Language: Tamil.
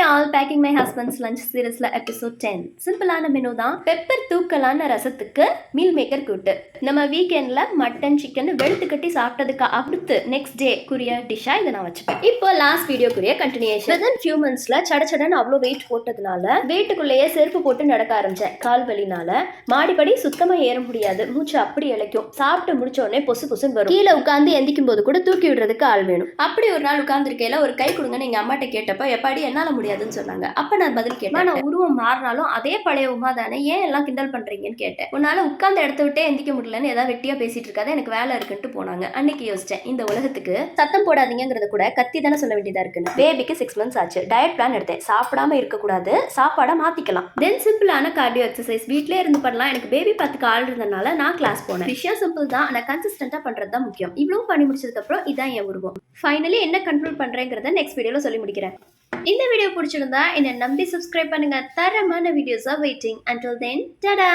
All, packing my husband's lunch சீரிஸ்ல எபிசோட் 10. சிம்பிளான மெனு தான். பெப்பர் தூக்கலான ரசத்துக்கு மீல் மேக்கர் கூட்டு. நம்ம வீக்கெண்ட்ல மட்டன் சிக்கன் வெளுத்து கட்டி சாப்பிட்டதுக்கு அடுத்து நெக்ஸ்ட் டே குரிய டிஷ்ஷா இதை நான் வச்சுப்பேன். இப்போ லாஸ்ட் வீடியோக்குரிய கண்டினியூஷன். வித்தின் ஃபியூ மந்த்ஸ்ல சடச்சடன்னு அவ்வளோ வெயிட் போட்டதுனால வீட்டுக்குள்ளேயே செருப்பு போட்டு நடக்க ஆரம்பிச்சேன். கால் வலினால மாடிப்படி சுத்தமா ஏற முடியாது. மூச்சு அப்படி இழைக்கும். சாப்பிட்டு முடிச்ச உடனே பொசு பொசுன்னு வரும். கீழே உட்காந்து எந்திக்கும் போது கூட தூக்கி விடுறதுக்கு ஆள் வேணும். அப்படி ஒரு நாள் உட்கார்ந்துருக்கையில ஒரு கை கொடுங்கன்னு எங்க அம்மாட்ட கேட்டப்ப எப்பாடி என்னால முடியாதுன்னு சொன்னாங்க. அப்ப நான் பதில் கேட்டேன், நான் உருவம் மாறினாலும் அதே பழைய உமா தானே, ஏன் எல்லாம் கிண்டல் பண்றீங்கன்னு கேட்டேன். உன்னால உட்கார்ந்து இடத்த விட்டே எந்திக்க முடியலன்னு ஏதாவது வெட்டியா பேசிட்டு இருக்காது, எனக்கு வேலை இருக்குன்ட்டு போனாங்க. அன்னைக்கு யோசிச்சேன், இந்த உலகத்துக்கு சத்தம் போடாதீங்கிறத கூட கத்தி தானே சொல்ல வேண்டியதா இருக்குன்னு. பேபிக்கு 6 months ஆச்சு. டயட் பிளான் எடுத்தேன். சாப்பிடாம இருக்கக்கூடாது, சாப்பாடை மாத்திக்கலாம். தென் சிம்பிளான கார்டியோ எக்ஸசைஸ் வீட்லயே இருந்து பண்ணலாம். எனக்கு பேபி பார்த்துக்க ஆள் இருந்தனால நான் கிளாஸ் போனேன். விஷயம் சிம்பிள் தான், ஆனா கன்சிஸ்டன்டா பண்றது தான் முக்கியம். இவ்வளவு பண்ணி முடிச்சதுக்கு அப்புறம் இதான் என் உருவம். ஃபைனலி என்ன கண்ட்ரோல் பண்றேங்கிறத நெக்ஸ்ட் வீடியோல சொல்லி முடிக்கிறேன். இந்த வீடியோ பிடிச்சிருந்தா என்னை நம்பி சப்ஸ்கிரைப் பண்ணுங்க. தரமான வீடியோஸா வெயிட்டிங். Until then, tada!